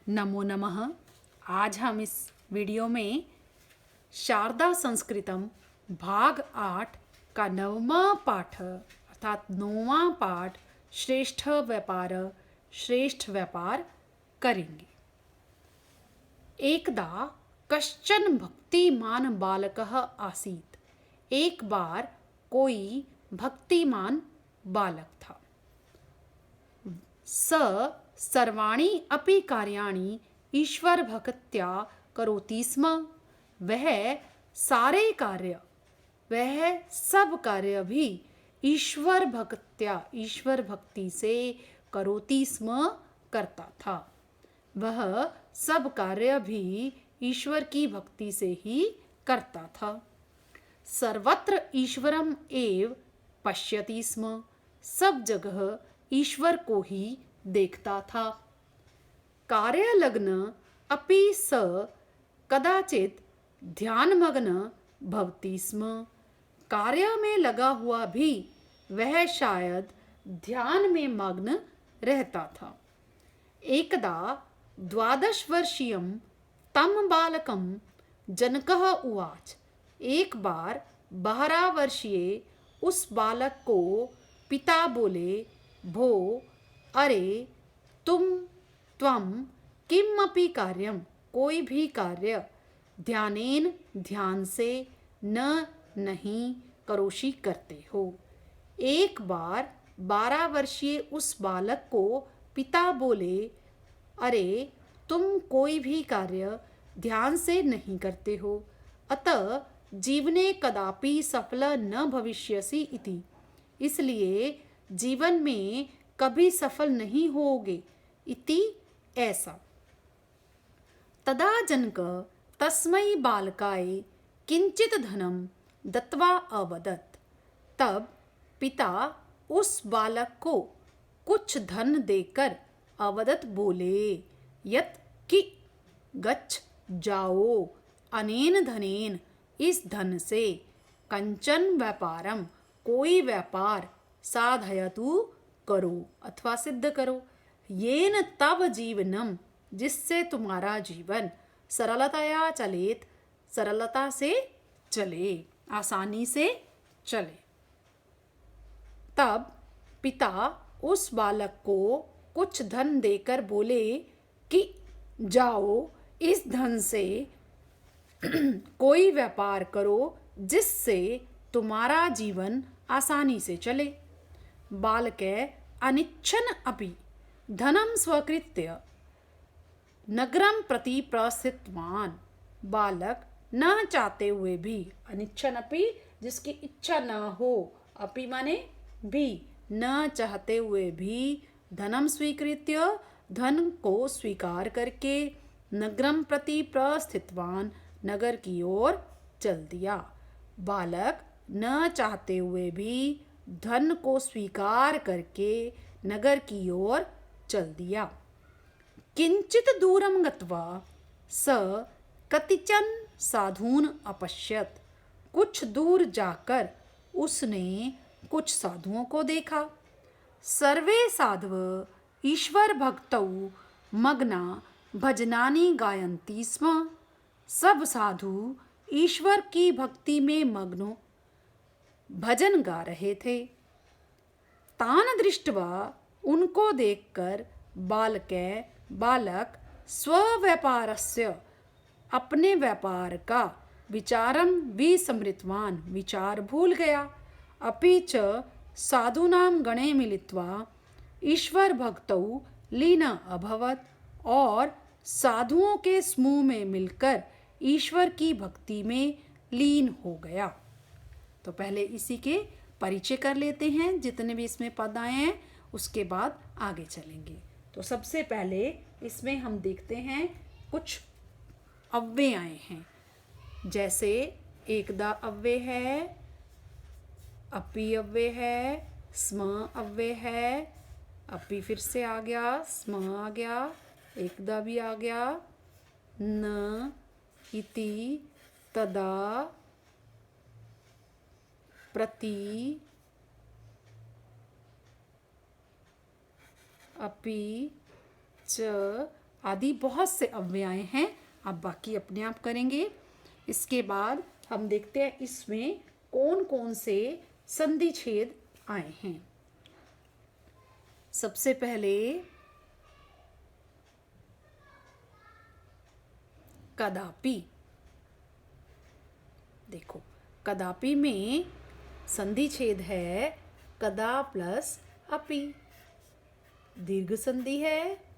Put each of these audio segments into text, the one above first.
नमो नमः। आज हम इस वीडियो में शारदा संस्कृतम भाग 8 का 9वां पाठ अर्थात 9वां पाठ श्रेष्ठ व्यापार करेंगे। एकदा कश्चन भक्तिमान बालकः आसीत्। एक बार कोई भक्तिमान बालक था। स सर्वाणि अपि कार्याणि ईश्वर भक्त्या करोति स्म। वह सब कार्य भी ईश्वर भक्ति से करोति स्म करता था। वह सब कार्य भी ईश्वर की भक्ति से ही करता था। सर्वत्र ईश्वरम एव पश्यति स्म। सब जगह ईश्वर को ही देखता था। कार्यलग्न अपि स कदाचित ध्यानमग्न भवति स्म। कार्य में लगा हुआ भी वह शायद ध्यान में मग्न रहता था। एकदा 12 वर्षीयं तं बालकं जनकः उवाच। एक बार 12 वर्षीय उस बालक को पिता बोले, भो अरे त्वं किमपि कार्यं कोई भी कार्य ध्यान से नहीं करोषि करते हो। एक बार 12 वर्षीय उस बालक को पिता बोले, अरे तुम कोई भी कार्य ध्यान से नहीं करते हो, अतः जीवने कदापि सफल न भविष्यसि इति। इसलिए जीवन में कभी सफल नहीं होगे इति ऐसा। तदा जनक तस्मै बालकाय किंचित धनम दत्वा अवदत्। तब पिता उस बालक को कुछ धन देकर अवदत् बोले, यत् कि गच्छ जाओ अनेन धनेन इस धन से कंचन व्यापारम कोई व्यापार साधयतु करो अथवा सिद्ध करो, येन तव जीवनम जिससे तुम्हारा जीवन सरलतया चलेत सरलता से चले आसानी से चले। तब पिता उस बालक को कुछ धन देकर बोले कि जाओ इस धन से कोई व्यापार करो जिससे तुम्हारा जीवन आसानी से चले। बालके अनिच्छन् अपि धनं स्वीकृत्य नगरं प्रति प्रस्थितवान्। बालक न चाहते हुए भी, अनिच्छन् अपि जिसकी इच्छा न हो, अपि माने भी, न चाहते हुए भी धनम स्वीकृत्य धन को स्वीकार करके नगरम प्रति प्रस्थितवान नगर की ओर चल दिया। बालक न चाहते हुए भी धन को स्वीकार करके नगर की ओर चल दिया। किंचित दूरम गत्वा स कतिचन साधून् अपश्यत्। कुछ दूर जाकर उसने कुछ साधुओं को देखा। सर्वे साधव ईश्वर भक्तौ मग्ना भजनानि गायन्ति स्म। सब साधु ईश्वर की भक्ति में मग्न भजन गा रहे थे। तान दृष्ट्वा उनको देखकर बालक स्वव्यापारस्य अपने व्यापार का विचारम विस्मृतवान विचार भूल गया। अपि च साधूनां गणे मिलित्वा ईश्वर भक्तौ लीन अभवत्। और साधुओं के समूह में मिलकर ईश्वर की भक्ति में लीन हो गया। तो पहले इसी के परिचय कर लेते हैं, जितने भी इसमें पद आए हैं उसके बाद आगे चलेंगे। तो सबसे पहले इसमें हम देखते हैं कुछ अव्यय आए हैं, जैसे एकदा अव्यय है, अपि अव्यय है, स्म अव्यय है, अपि फिर से आ गया, स्म आ गया, एकदा भी आ गया, न, इति, तदा, प्रति, अपि च आदि बहुत से अव्यय हैं। आप बाकी अपने आप करेंगे। इसके बाद हम देखते हैं इसमें कौन कौन से संधि छेद आए हैं। सबसे पहले कदापि। देखो, कदापि में संधि छेद है कदा प्लस अपि। दीर्घ संधि है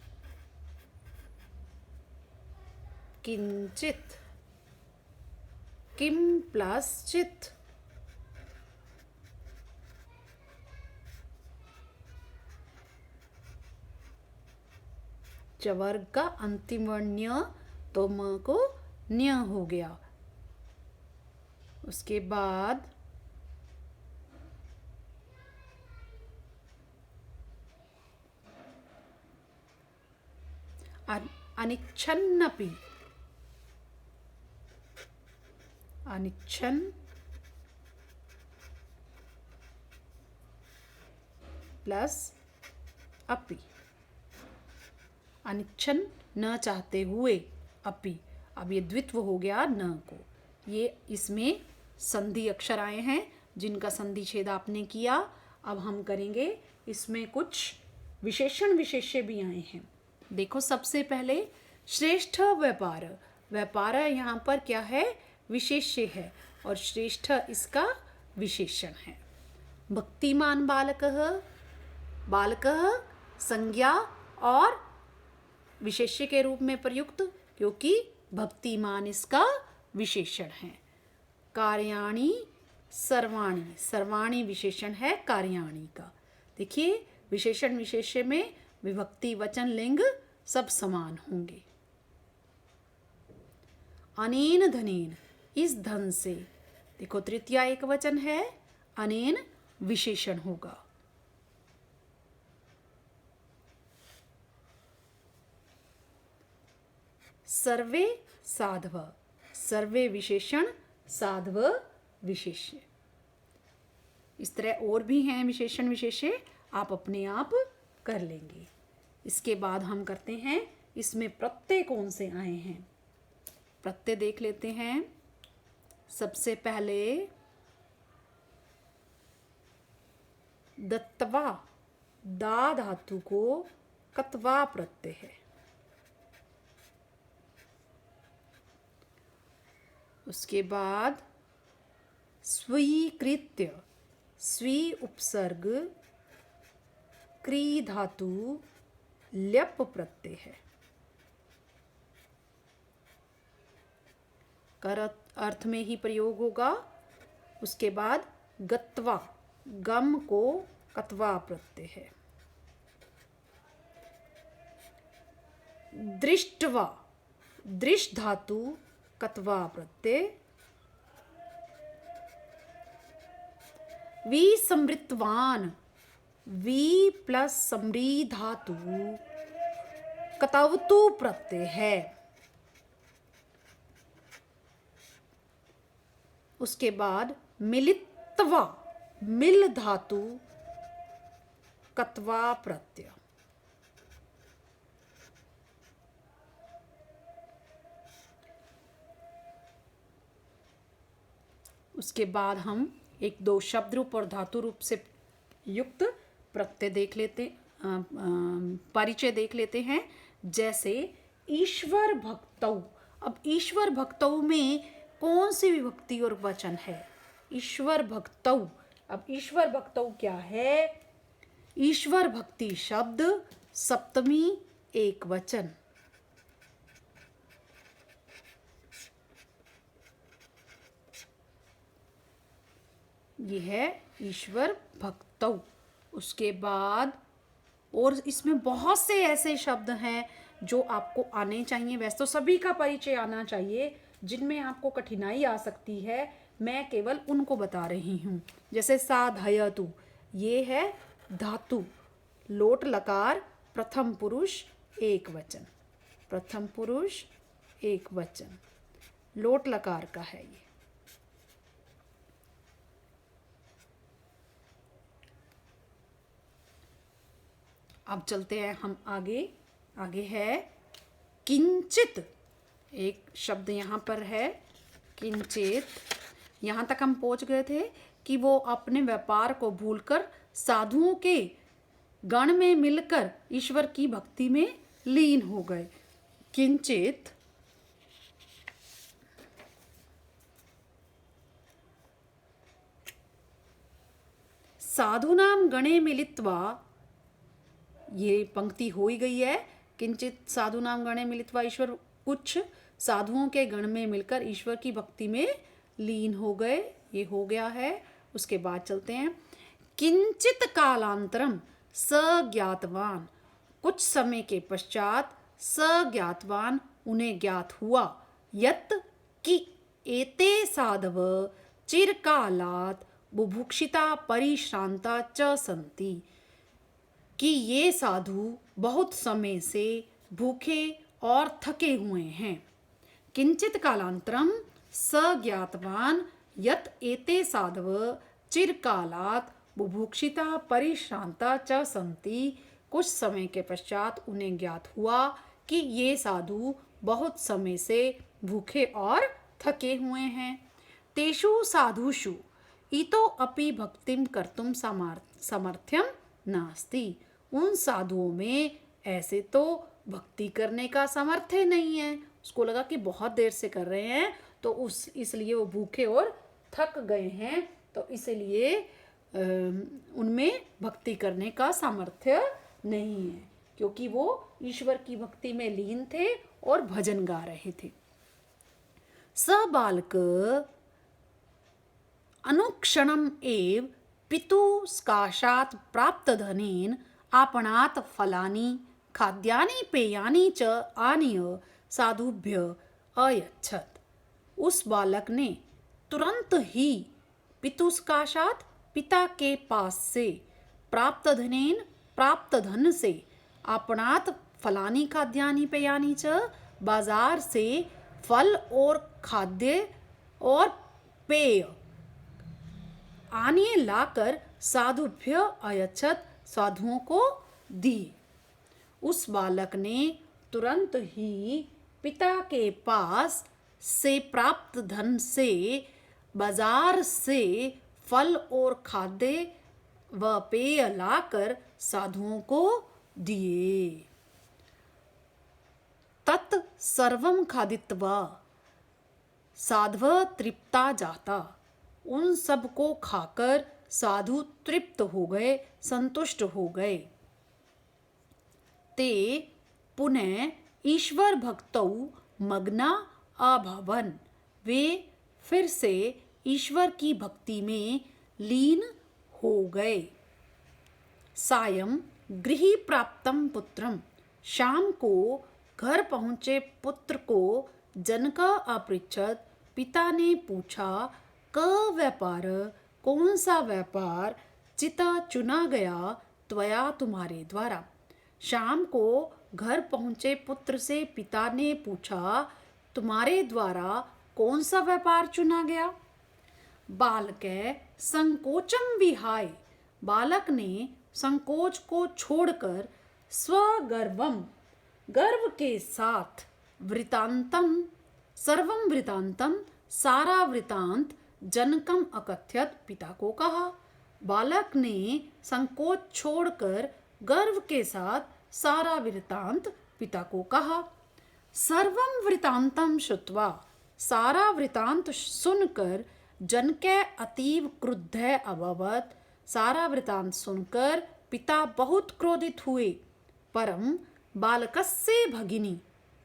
किंचित, किम प्लस चित। चवर्ग का अंतिम वर्ण न्य, तो म को न्य हो गया। उसके बाद अनिच्छन्नपि। अनिच्छन प्लस अपि। अनिच्छन न चाहते हुए, अपि। अब ये द्वित्व हो गया न को। ये इसमें संधि अक्षर आए हैं जिनका संधि छेद आपने किया। अब हम करेंगे इसमें कुछ विशेषण विशेष्य भी आए हैं। देखो, सबसे पहले श्रेष्ठ व्यापार। व्यापार यहाँ पर क्या है? विशेष्य है और श्रेष्ठ इसका विशेषण है। भक्तिमान बालकः, बालकः संज्ञा और विशेष्य के रूप में प्रयुक्त, क्योंकि भक्तिमान इसका विशेषण है। कार्याणि सर्वाणि, सर्वाणि विशेषण है कार्याणि का। देखिए, विशेषण विशेष्य में विभक्ति वचन लिंग सब समान होंगे। अनेन धनेन, इस धन से। देखो, तृतीया एक वचन है, अनेन विशेषण होगा। सर्वे साधव, सर्वे विशेषण, साधव विशेष्य। इस तरह और भी हैं विशेषण विशेष्य, आप अपने आप कर लेंगे। इसके बाद हम करते हैं इसमें प्रत्यय कौन से आए हैं। प्रत्यय देख लेते हैं। सबसे पहले दत्वा, दा धातु को कत्वा प्रत्यय है। उसके बाद स्वीकृत्य, स्वी उपसर्ग क्री धातु ल्यप प्रत्यय है। कर अर्थ में ही प्रयोग होगा। उसके बाद गत्वा, गम को कत्वा प्रत्यय है। दृष्टवा, दृष्ट धातु कत्वा प्रत्यय। विसमृतवान, वी प्लस समरी धातु कतवतु प्रत्यय है। उसके बाद मिलित्वा, मिल धातु कत्वा प्रत्यय। उसके बाद हम एक दो शब्द रूप और धातु रूप से युक्त प्रत्यय देख लेते, परिचय देख लेते हैं। जैसे ईश्वर भक्तौ। अब ईश्वर भक्तौ में कौन सी विभक्ति और वचन है? ईश्वर भक्तौ। अब ईश्वर भक्तौ क्या है? ईश्वर भक्ति शब्द सप्तमी एक वचन। यह है ईश्वर भक्तौ। उसके बाद और इसमें बहुत से ऐसे शब्द हैं जो आपको आने चाहिए। वैसे तो सभी का परिचय आना चाहिए, जिनमें आपको कठिनाई आ सकती है मैं केवल उनको बता रही हूँ। जैसे साधयतु, ये है धातु, लोट लकार प्रथम पुरुष एक वचन। प्रथम पुरुष एक वचन, लोट लकार का है ये। अब चलते हैं हम आगे। आगे है किंचित, एक शब्द यहाँ पर है किंचित, यहाँ तक हम पहुँच गए थे कि वो अपने व्यापार को भूलकर साधुओं के गण में मिलकर ईश्वर की भक्ति में लीन हो गए। किंचित साधुनाम गणे मिलित्वा, ये पंक्ति हो ही गई है। किंचित साधुनाम गणे मिलित्वा ईश्वर, कुछ साधुओं के गण में मिलकर ईश्वर की भक्ति में लीन हो गए, ये हो गया है। उसके बाद चलते हैं। किंचित कालांतरम सज्ञातवान, कुछ समय के पश्चात सज्ञातवान उन्हें ज्ञात हुआ, यत् कि एते साधव चिरकालात् बुभुक्षिता परिश्रांता च सन्ति, कि ये साधु बहुत समय से भूखे और थके हुए हैं। किंचित कालांतरम सज्ञातवान यत् एते साधव चिरकालात् बुभुक्षिता परिश्रांता च सन्ति, कुछ समय के पश्चात उन्हें ज्ञात हुआ कि ये साधु बहुत समय से भूखे और थके हुए हैं। तेषु साधुषु इतो अपि भक्तिम कर्तुम सामर्थ्यम नास्ति, उन साधुओं में ऐसे तो भक्ति करने का सामर्थ्य नहीं है। उसको लगा कि बहुत देर से कर रहे हैं तो इसलिए वो भूखे और थक गए हैं, तो इसलिए उनमें भक्ति करने का सामर्थ्य नहीं है, क्योंकि वो ईश्वर की भक्ति में लीन थे और भजन गा रहे थे। स बालक अनुक्षणम एव पितुस्काशात् प्राप्त धनेन आपणात् फलानि खाद्यानि पेयानि च आनीय साधुभ्य अयच्छत्। उस बालक ने तुरंत ही पितुस्काशात्, पिता के पास से, प्राप्त धन से, आपणात् फलानि खाद्यानि पेयानि च, बाजार से फल और खाद्य और पेय आनिए लाकर साधुभ्य अयच्छत्, साधुओं को दिए। उस बालक ने तुरंत ही पिता के पास से प्राप्त धन से, बाजार से फल और खाद्य व पेय लाकर साधुओं को दिए। तत् सर्वं खादित्वा साधव तृप्ता जाता, उन सब को खाकर साधु तृप्त हो गए, संतुष्ट हो गए। ते पुनः ईश्वर भक्तौ मग्ना अभवन, वे फिर से ईश्वर की भक्ति में लीन हो गए। सायं गृही प्राप्तम पुत्रम, शाम को घर पहुँचे पुत्र को जनक अपृच्छत्, पिता ने पूछा, क व्यापार, कौन सा व्यापार, चिता चुना गया त्वया, तुम्हारे द्वारा। शाम को घर पहुँचे पुत्र से पिता ने पूछा, तुम्हारे द्वारा कौन सा व्यापार चुना गया। बालक संकोचम विहाय, बालक ने संकोच को छोड़कर स्वगर्वम, गर्व के साथ, वृतांतम, सर्वम वृतांतम, सारा वृतांत, जनकम अकथ्यत, पिता को कहा। बालक ने संकोच छोड़कर गर्व के साथ सारा वृतांत पिता को कहा। सर्वम वृतांतम श्रुत्वा, सारा वृतांत सुनकर जनके अतीव क्रुद्ध अभवत्, सारा वृतांत सुनकर पिता बहुत क्रोधित हुए। परम बालकस्य भगिनी,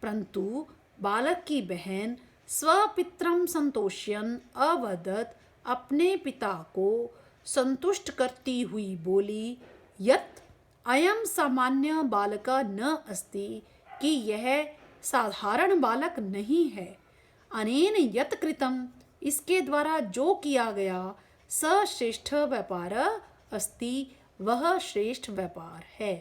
परंतु बालक की बहन स्वपित्रम संतोष्यन अवदत्, अपने पिता को संतुष्ट करती हुई बोली, यत् अयम सामान्य बालक न अस्ति, कि यह साधारण बालक नहीं है। अनेन यत् कृतम, इसके द्वारा जो किया गया, स श्रेष्ठ व्यापार अस्ति, वह श्रेष्ठ व्यापार है।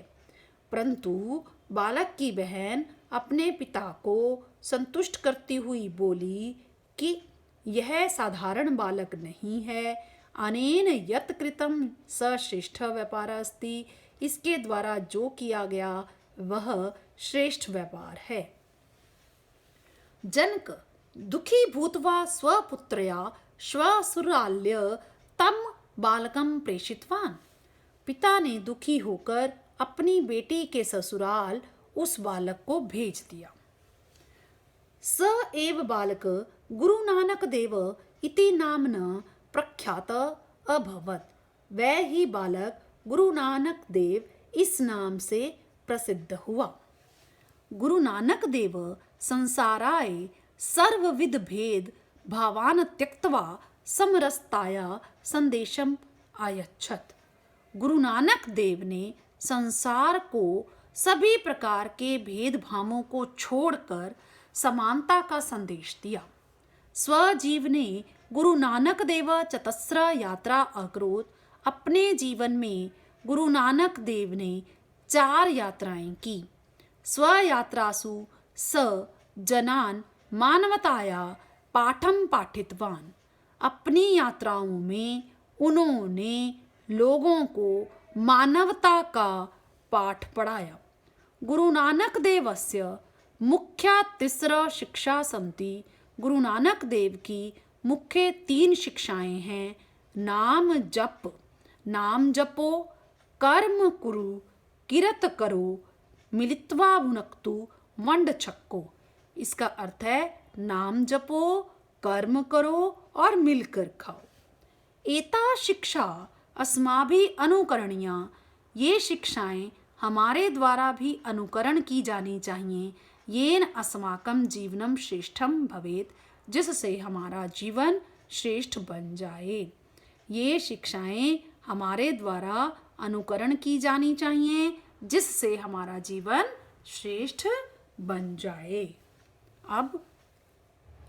परंतु बालक की बहन अपने पिता को संतुष्ट करती हुई बोली कि यह साधारण बालक नहीं है। अनेन यत् कृतम स श्रेष्ठ व्यापार अस्ति, इसके द्वारा जो किया गया वह श्रेष्ठ व्यापार है। जनक दुखी भूत्वा स्वपुत्रया श्वशुराल्य तम बालकम प्रेषितवान। पिता ने दुखी होकर अपनी बेटी के ससुराल उस बालक को भेज दिया। स एव बालक गुरु नानक देव इति नामना प्रख्यात अभवत। वह ही बालक गुरु नानक देव इस नाम से प्रसिद्ध हुआ। गुरु नानक देव संसाराय सर्वविध भेद भावान त्यक्त्वा समरसताया संदेशम आयच्छत। गुरु नानक देव ने संसार को सभी प्रकार के भेदभावों को छोड़कर समानता का संदेश दिया। स्वजीव ने गुरु नानक देव चतस्र यात्रा अकरोत। अपने जीवन में गुरु नानक देव ने 4 यात्राएं की। स्वयात्रासु स जनान मानवताया पाठम पाठितवान। अपनी यात्राओं में उन्होंने लोगों को मानवता का पाठ पढ़ाया। गुरु नानक देवस्य मुख्या 3 शिक्षा सन्ति। गुरु नानक देव की मुख्य 3 शिक्षाएं हैं। नाम जप, नाम जपो, कर्म कुरु, किरत करो, मिलित्वा भुनक्तु वंड छक्को। इसका अर्थ है नाम जपो, कर्म करो और मिलकर खाओ। एता शिक्षा अस्माभिः अनुकरणीया। ये शिक्षाएं हमारे द्वारा भी अनुकरण की जानी चाहिए। येन अस्माकं जीवनम श्रेष्ठम भवेत। जिससे हमारा जीवन श्रेष्ठ बन जाए। ये शिक्षाएं हमारे द्वारा अनुकरण की जानी चाहिए जिससे हमारा जीवन श्रेष्ठ बन जाए। अब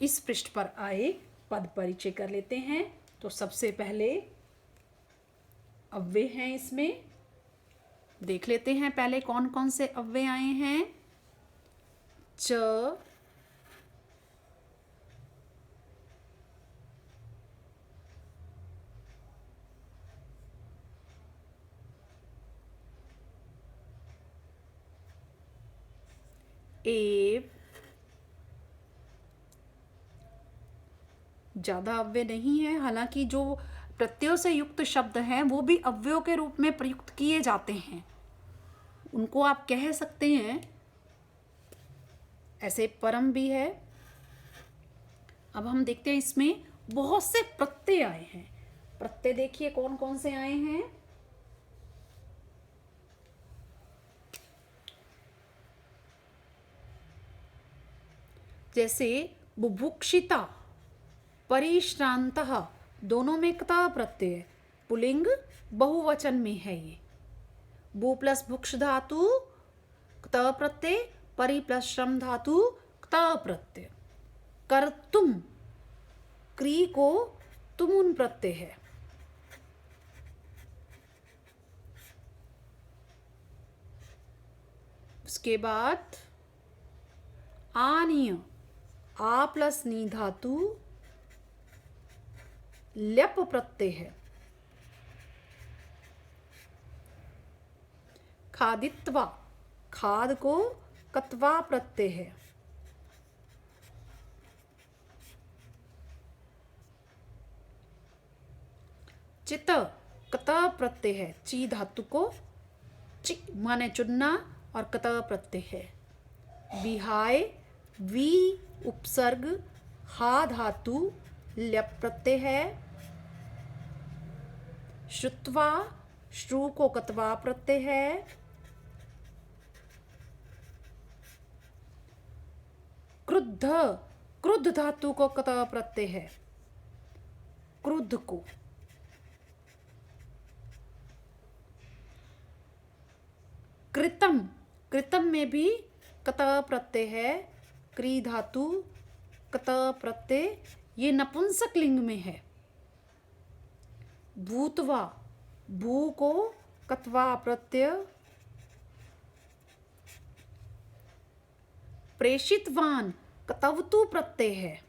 इस पृष्ठ पर आए पद परिचय कर लेते हैं। तो सबसे पहले अव्यय हैं, इसमें देख लेते हैं पहले कौन कौन से अव्यय आए हैं। च, एव, ज़्यादा अव्यय नहीं है। हालांकि जो प्रत्ययों से युक्त शब्द हैं वो भी अव्ययों के रूप में प्रयुक्त किए जाते हैं। उनको आप कह सकते हैं। ऐसे परम भी है। अब हम देखते हैं इसमें बहुत से प्रत्यय आए हैं। प्रत्यय देखिए कौन कौन से आए हैं। जैसे बुभुक्षिता, परिश्रांतः, दोनों में क्ता प्रत्यय है। पुल्लिंग बहुवचन में है ये। बु प्लस भुक्ष धातु क्त प्रत्यय, परि प्लस श्रम धातु क्त प्रत्यय। कर्तुम, क्री को तुमुन प्रत्यय है। उसके बाद आनीय, आ प्लस नी धातु ल्यप प्रत्यय है। खादित्वा, खाद को कत्वा प्रत्यय है। चित, कत प्रत्यय है। ची धातु को चि माने चुनना और कत प्रत्यय है। विहाय, वी उपसर्ग, हा धातु ल्यप प्रत्यय है। श्रुत्वा, श्रु को कत्वा प्रत्यय है। क्रुद्ध, क्रुद्ध धातु को कत प्रत्यय है। क्रुद्ध को। कृतम, कृतम में भी कत प्रत्यय है। क्री धातु कत प्रत्यय, ये नपुंसक लिंग में है। भूतवा, भू को कत्वा प्रत्यय। प्रेषितवान, कतवतु प्रत्यय है।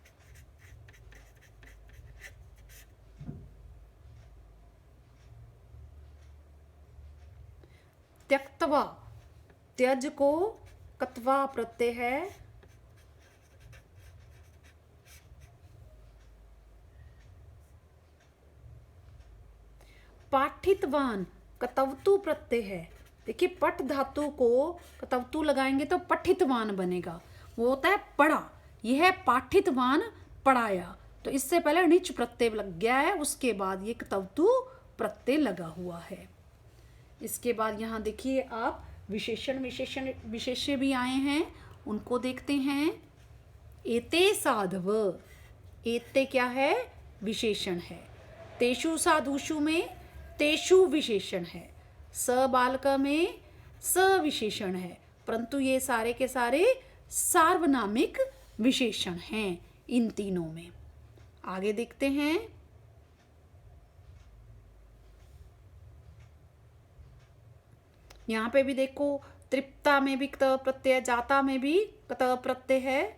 त्यक्तवा, त्यज को कत्वा प्रत्यय है। पाठितवान कतवतु प्रत्यय है। देखिए पठ धातु को कतवतु लगाएंगे तो पठितवान बनेगा, वो होता है पढ़ा। यह है पाठितवान, पढ़ाया। तो इससे पहले णिच प्रत्यय लग गया है, उसके बाद ये कतवतु प्रत्यय लगा हुआ है। इसके बाद यहाँ देखिए आप विशेष्य भी आए हैं, उनको देखते हैं। एते साधव, एते क्या है? विशेषण है। तेषु साधुषु में तेषु विशेषण है। स बालक में स विशेषण है, परंतु ये सारे के सारे सार्वनामिक विशेषण हैं इन तीनों में। आगे देखते हैं। यहाँ पे भी देखो, तृप्ता में भी क्त प्रत्यय, जाता में भी क्त प्रत्यय है।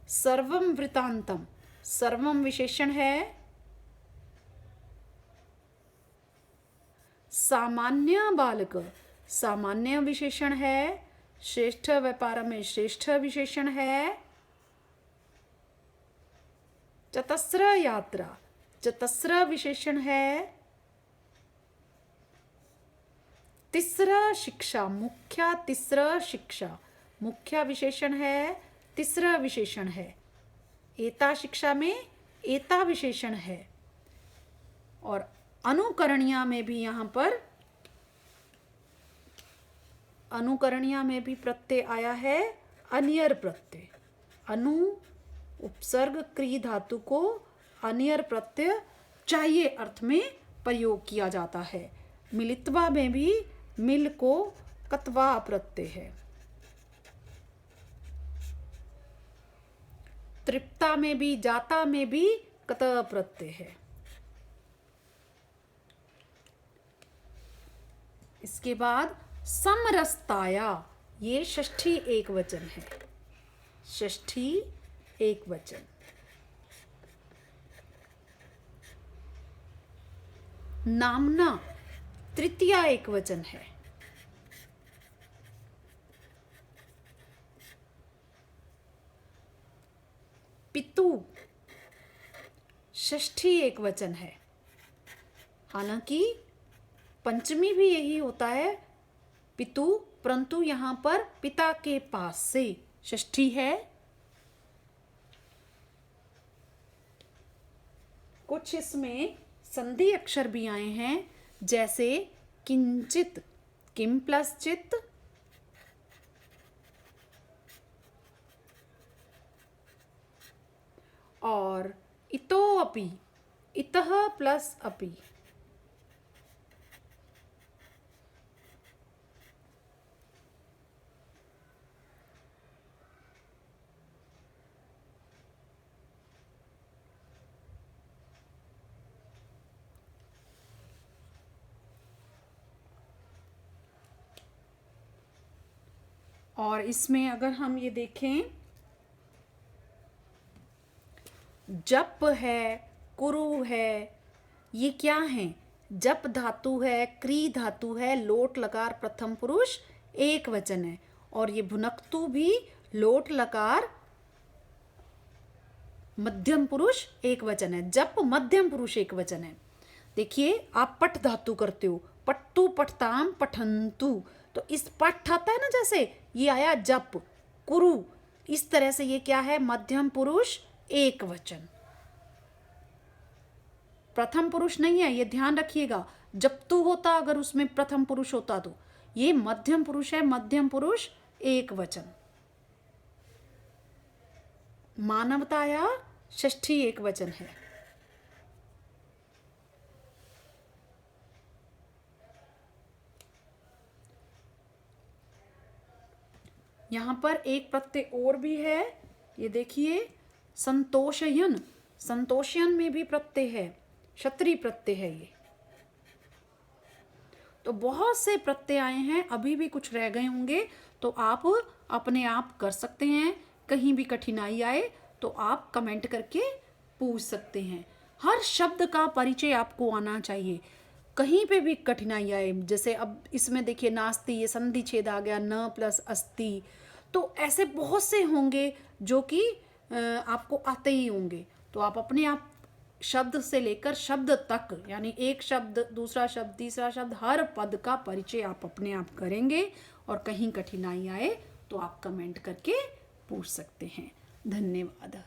सर्वम वृतांतम, सर्वम विशेषण है। सामान्य बालक, सामान्य विशेषण है। श्रेष्ठ व्यापार में श्रेष्ठ विशेषण है। चतस्र यात्रा, चतस्र विशेषण है। तीसरा शिक्षा, मुख्य तीसरा शिक्षा, मुख्य विशेषण है, तीसरा विशेषण है। एता शिक्षा में एता विशेषण है। और अनुकरणीय में भी यहाँ पर अनुकरणीय में भी प्रत्यय आया है, अनियर प्रत्यय। अनु उपसर्ग क्री धातु को अनियर प्रत्यय चाहिए अर्थ में प्रयोग किया जाता है। मिलित्वा में भी मिल को कत्वा प्रत्यय है। तृप्ता में भी जाता में भी कत प्रत्यय है। इसके बाद समरसताया, ये षष्ठी एक वचन है। षष्ठी एक वचन। नामना तृतीया एक वचन है। पितु षष्ठी एक वचन है। हालांकि पंचमी भी यही होता है पितु, परंतु यहाँ पर पिता के पास से षष्ठी है। कुछ इसमें संधि अक्षर भी आए हैं, जैसे किंचित, किम प्लस चित, और इतो अपि, इतः प्लस अपि। और इसमें अगर हम ये देखें, जप है, कुरु है, ये क्या है? जप धातु है, क्री धातु है, लोट लकार प्रथम पुरुष एक वचन है। और ये भुनक्तु भी लोट लकार मध्यम पुरुष एक वचन है। जप मध्यम पुरुष एक वचन है। देखिए आप पठ धातु करते हो, पट्टू पठताम पठंतु, तो इस पठ आता है ना, जैसे ये आया जप, कुरु, इस तरह से ये क्या है? मध्यम पुरुष एक वचन। प्रथम पुरुष नहीं है, ये ध्यान रखिएगा। जब तू होता अगर उसमें प्रथम पुरुष होता तो ये मध्यम पुरुष है, मध्यम पुरुष एक वचन। मानवताया षष्ठी एक वचन है। यहाँ पर एक प्रत्यय और भी है, ये देखिए, संतोषयन, संतोषयन में भी प्रत्यय है, क्षत्रिय प्रत्यय है ये। तो बहुत से प्रत्यय आए हैं, अभी भी कुछ रह गए होंगे, तो आप अपने आप कर सकते हैं। कहीं भी कठिनाई आए तो आप कमेंट करके पूछ सकते हैं। हर शब्द का परिचय आपको आना चाहिए। कहीं पे भी कठिनाई आए, जैसे अब इसमें देखिए नास्ति, ये संधि छेद आ गया, न प्लस अस्ति, तो ऐसे बहुत से होंगे जो कि आपको आते ही होंगे। तो आप अपने आप शब्द से लेकर शब्द तक, यानी एक शब्द, दूसरा शब्द, तीसरा शब्द, हर पद का परिचय आप अपने आप करेंगे। और कहीं कठिनाई आए तो आप कमेंट करके पूछ सकते हैं। धन्यवाद।